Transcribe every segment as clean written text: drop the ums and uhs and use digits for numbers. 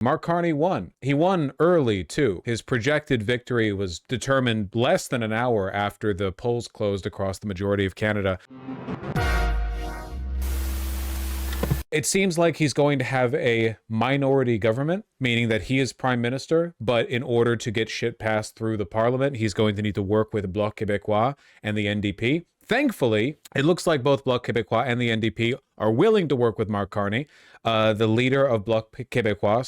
Mark Carney won. He won early, too. His projected victory was determined less than an hour after the polls closed across the majority of Canada. It seems like he's going to have a minority government, meaning that he is prime minister, but in order to get shit passed through the parliament, he's going to need to work with Bloc Québécois and the NDP. Thankfully, it looks like both Bloc Québécois and the NDP are willing to work with Mark Carney. The leader of Bloc Québécois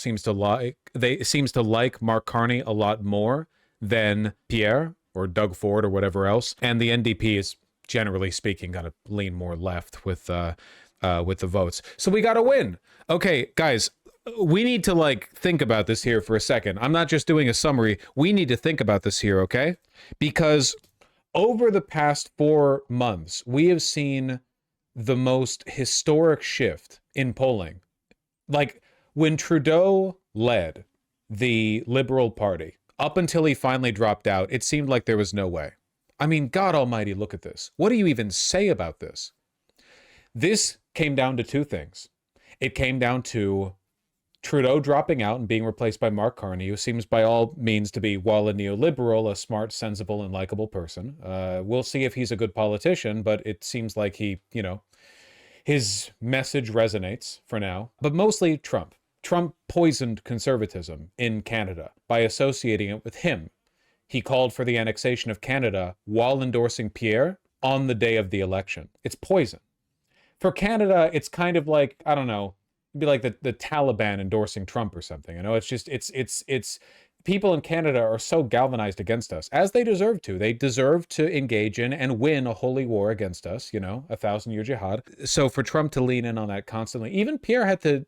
seems to like Mark Carney a lot more than Pierre or Doug Ford or whatever else. And the NDP is, generally speaking, going to lean more left with the votes. So we got to win. Okay, guys, we need to think about this here for a second. I'm not just doing a summary. We need to think about this here, okay? Because over the past 4 months, we have seen the most historic shift in polling. Like when Trudeau led the Liberal Party, up until he finally dropped out, it seemed like there was no way. I mean, God almighty, look at this. What do you even say about this? This came down to two things. It came down to Trudeau dropping out and being replaced by Mark Carney, who seems by all means to be, while a neoliberal, a smart, sensible, and likable person. We'll see if he's a good politician, but it seems like his message resonates for now. But mostly Trump. Trump poisoned conservatism in Canada by associating it with him. He called for the annexation of Canada while endorsing Pierre on the day of the election. It's poison. For Canada, it's kind of like, I don't know, it'd be like the Taliban endorsing Trump or something. You know, it's just, it's people in Canada are so galvanized against us, as they deserve to. They deserve to engage in and win a holy war against us, 1,000-year jihad. So for Trump to lean in on that constantly, even Pierre had to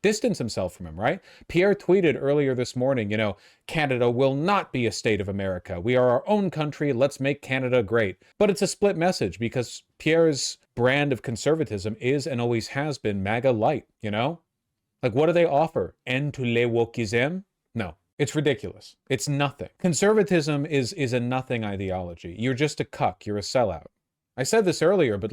distance himself from him, right? Pierre tweeted earlier this morning, Canada will not be a state of America. We are our own country. Let's make Canada great. But it's a split message because Pierre's brand of conservatism is and always has been MAGA light, Like, what do they offer? End to le wokism? No, it's ridiculous. It's nothing. Conservatism is a nothing ideology. You're just a cuck. You're a sellout. I said this earlier, but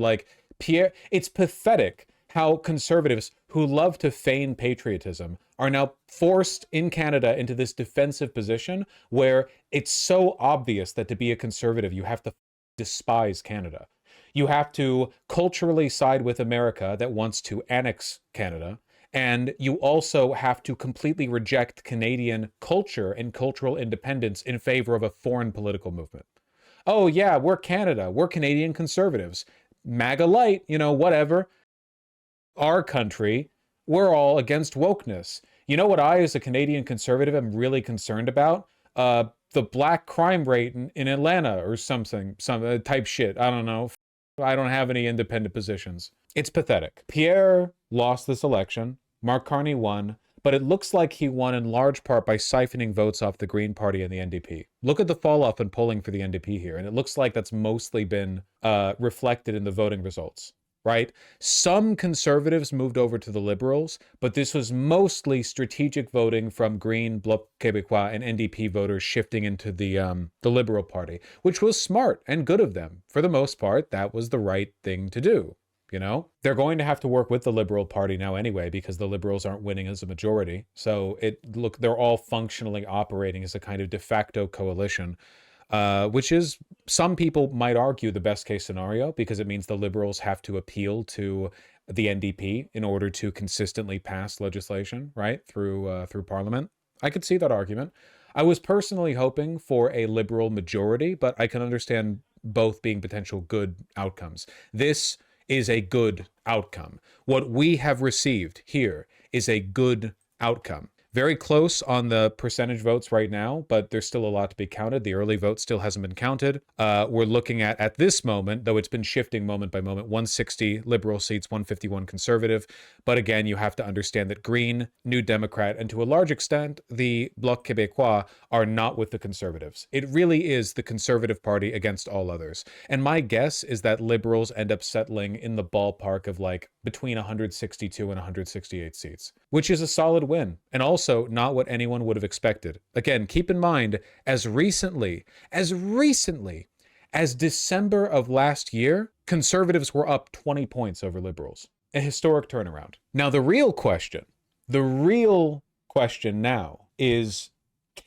Pierre, it's pathetic how conservatives who love to feign patriotism are now forced in Canada into this defensive position where it's so obvious that to be a conservative, you have to despise Canada. You have to culturally side with America that wants to annex Canada. And you also have to completely reject Canadian culture and cultural independence in favor of a foreign political movement. Oh yeah, we're Canada. We're Canadian conservatives. MAGA light, whatever. Our country, we're all against wokeness. You know what I, as a Canadian conservative, am really concerned about? The black crime rate in Atlanta or something, some type shit. I don't know. I don't have any independent positions. It's pathetic. Pierre lost this election. Mark Carney won. But it looks like he won in large part by siphoning votes off the Green Party and the NDP. Look at the fall off in polling for the NDP here. And it looks like that's mostly been reflected in the voting results. Right? Some conservatives moved over to the Liberals, but this was mostly strategic voting from Green, Bloc Québécois, and NDP voters shifting into the Liberal Party, which was smart and good of them. For the most part, that was the right thing to do. They're going to have to work with the Liberal Party now anyway, because the Liberals aren't winning as a majority. So they're all functionally operating as a kind of de facto coalition. Which is, some people might argue, the best case scenario, because it means the Liberals have to appeal to the NDP in order to consistently pass legislation, right, through Parliament. I could see that argument. I was personally hoping for a Liberal majority, but I can understand both being potential good outcomes. This is a good outcome. What we have received here is a good outcome. Very close on the percentage votes right now, but there's still a lot to be counted. The early vote still hasn't been counted. We're looking at this moment, though it's been shifting moment by moment, 160 Liberal seats, 151 Conservative. But again, you have to understand that Green, New Democrat, and to a large extent, the Bloc Québécois are not with the Conservatives. It really is the Conservative Party against all others. And my guess is that Liberals end up settling in the ballpark of between 162 and 168 seats, which is a solid win. And also not what anyone would have expected. Again, keep in mind, as recently as December of last year, conservatives were up 20 points over liberals. A historic turnaround. Now, the real question question now is,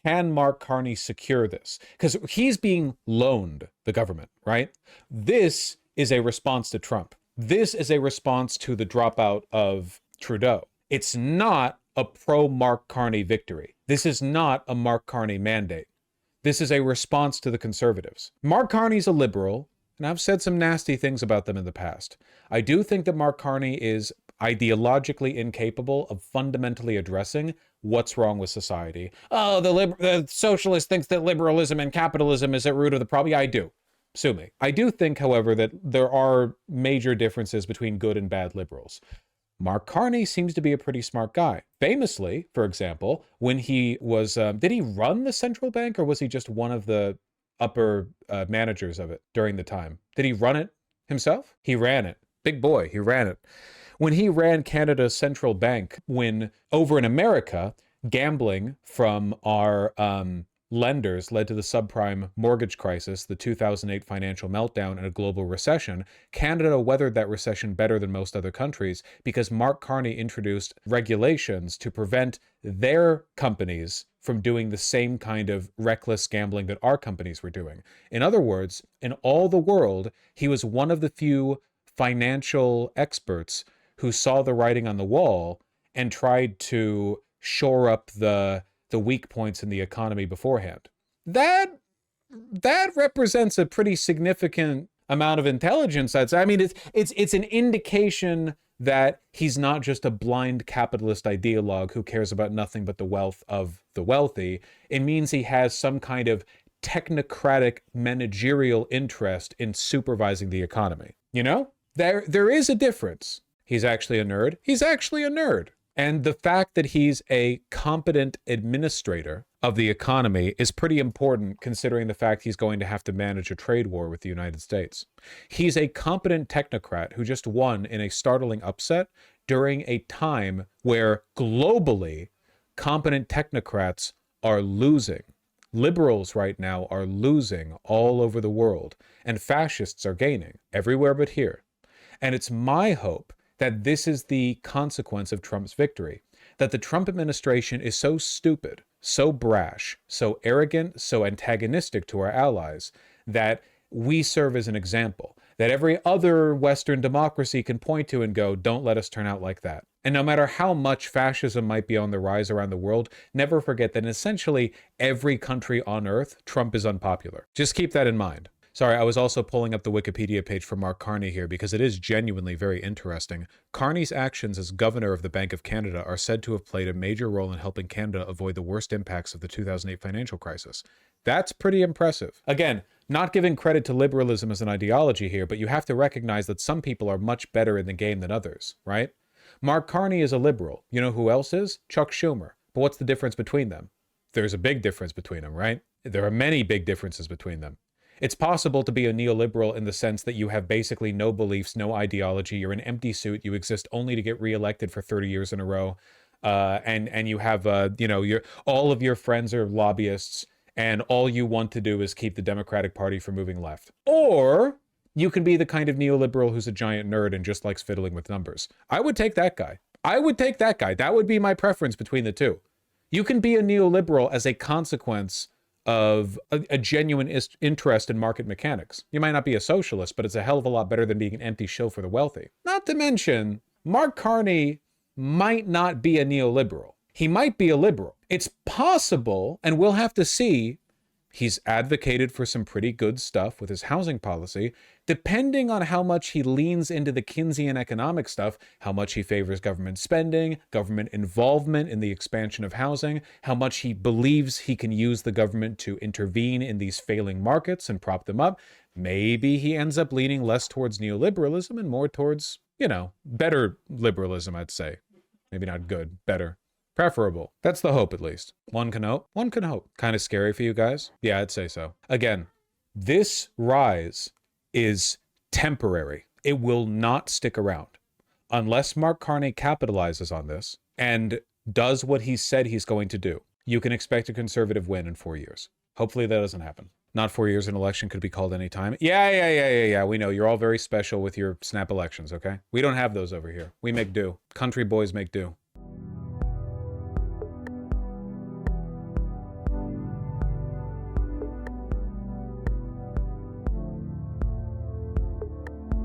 can Mark Carney secure this? Because he's being loaned the government, right? This is a response to Trump. This is a response to the dropout of Trudeau. It's not a pro-Mark Carney victory. This is not a Mark Carney mandate. This is a response to the conservatives. Mark Carney's a liberal, and I've said some nasty things about them in the past. I do think that Mark Carney is ideologically incapable of fundamentally addressing what's wrong with society. Oh, the socialist thinks that liberalism and capitalism is at root of the problem. Yeah, I do. Sue me. I do think, however, that there are major differences between good and bad liberals. Mark Carney seems to be a pretty smart guy. Famously, for example, when he was, did he run the central bank, or was he just one of the upper managers of it during the time? Did he run it himself? He ran it. Big boy, he ran it. When he ran Canada's central bank, when over in America, gambling from our lenders led to the subprime mortgage crisis, the 2008 financial meltdown, and a global recession, Canada weathered that recession better than most other countries because Mark Carney introduced regulations to prevent their companies from doing the same kind of reckless gambling that our companies were doing. In other words, in all the world, he was one of the few financial experts who saw the writing on the wall and tried to shore up the weak points in the economy beforehand. That represents a pretty significant amount of intelligence. I mean, it's an indication that he's not just a blind capitalist ideologue who cares about nothing but the wealth of the wealthy. It means he has some kind of technocratic managerial interest in supervising the economy. You know? There is a difference. He's actually a nerd. He's actually a nerd. And the fact that he's a competent administrator of the economy is pretty important considering the fact he's going to have to manage a trade war with the United States. He's a competent technocrat who just won in a startling upset during a time where globally competent technocrats are losing. Liberals right now are losing all over the world, and fascists are gaining everywhere but here. And it's my hope that this is the consequence of Trump's victory, that the Trump administration is so stupid, so brash, so arrogant, so antagonistic to our allies, that we serve as an example, that every other Western democracy can point to and go, don't let us turn out like that. And no matter how much fascism might be on the rise around the world, never forget that in essentially every country on earth, Trump is unpopular. Just keep that in mind. Sorry, I was also pulling up the Wikipedia page for Mark Carney here because it is genuinely very interesting. Carney's actions as governor of the Bank of Canada are said to have played a major role in helping Canada avoid the worst impacts of the 2008 financial crisis. That's pretty impressive. Again, not giving credit to liberalism as an ideology here, but you have to recognize that some people are much better in the game than others, right? Mark Carney is a liberal. You know who else is? Chuck Schumer. But what's the difference between them? There's a big difference between them, right? There are many big differences between them. It's possible to be a neoliberal in the sense that you have basically no beliefs, no ideology. You're an empty suit. You exist only to get reelected for 30 years in a row. And you have, all of your friends are lobbyists, and all you want to do is keep the Democratic Party from moving left. Or you can be the kind of neoliberal who's a giant nerd and just likes fiddling with numbers. I would take that guy. That would be my preference between the two. You can be a neoliberal as a consequence of a genuine interest in market mechanics. You might not be a socialist, but it's a hell of a lot better than being an empty shill for the wealthy. Not to mention, Mark Carney might not be a neoliberal. He might be a liberal. It's possible, and we'll have to see, he's advocated for some pretty good stuff with his housing policy. Depending on how much he leans into the Keynesian economic stuff, how much he favors government spending, government involvement in the expansion of housing, how much he believes he can use the government to intervene in these failing markets and prop them up, maybe he ends up leaning less towards neoliberalism and more towards, better liberalism, I'd say. Maybe not good, better. Preferable. That's the hope, at least. One can hope. One can hope. Kind of scary for you guys? Yeah, I'd say so. Again, this rise is temporary. It will not stick around. Unless Mark Carney capitalizes on this and does what he said he's going to do, you can expect a conservative win in 4 years. Hopefully that doesn't happen. Not 4 years, an election could be called any time. Yeah. We know. You're all very special with your snap elections, okay? We don't have those over here. We make do. Country boys make do.